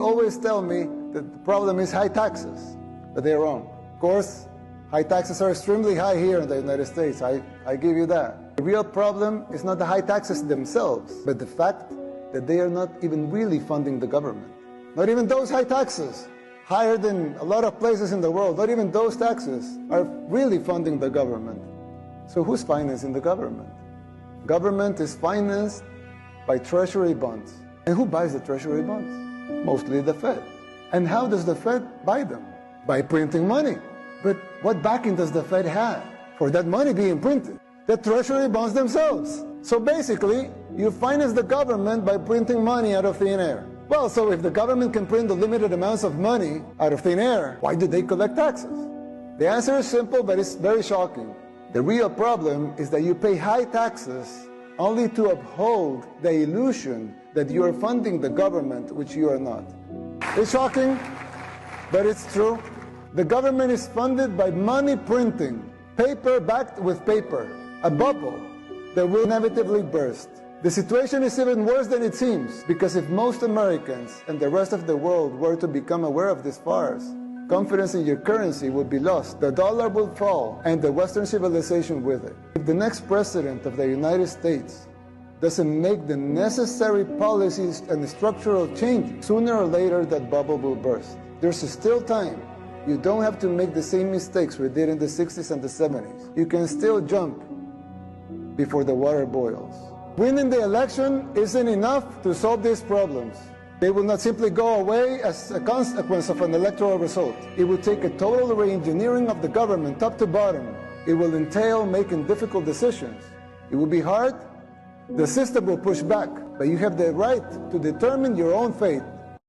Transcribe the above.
Always tell me that the problem is high taxes, but they're wrong. Of course, high taxes are extremely high here in the United States, I give you that. The real problem is not the high taxes themselves, but the fact that they are not even really funding the government. Not even those high taxes, higher than a lot of places in the world, not even those taxes are really funding the government. So who's financing the government? Government is financed by treasury bonds. And who buys the treasury bonds? Mostly the Fed. And how does the Fed buy them? By printing money. But what backing does the Fed have for that money being printed? The treasury bonds themselves. So basically, you finance the government by printing money out of thin air. Well, so if the government can print unlimited amounts of money out of thin air, why do they collect taxes? The answer is simple, but it's very shocking. The real problem is that you pay high taxes only to uphold the illusion that you are funding the government, which you are not. It's shocking, but it's true. The government is funded by money printing, paper backed with paper, a bubble that will inevitably burst. The situation is even worse than it seems, because if most Americans and the rest of the world were to become aware of this farce, confidence in your currency would be lost, the dollar would fall, and the Western civilization with it. If the next president of the United States doesn't make the necessary policies and structural changes, sooner or later that bubble will burst. There's still time. You don't have to make the same mistakes we did in the 60s and the 70s. You can still jump before the water boils. Winning the election isn't enough to solve these problems. They will not simply go away as a consequence of an electoral result. It will take a total re-engineering of the government top to bottom. It will entail making difficult decisions. It will be hard. The system will push back, but you have the right to determine your own fate.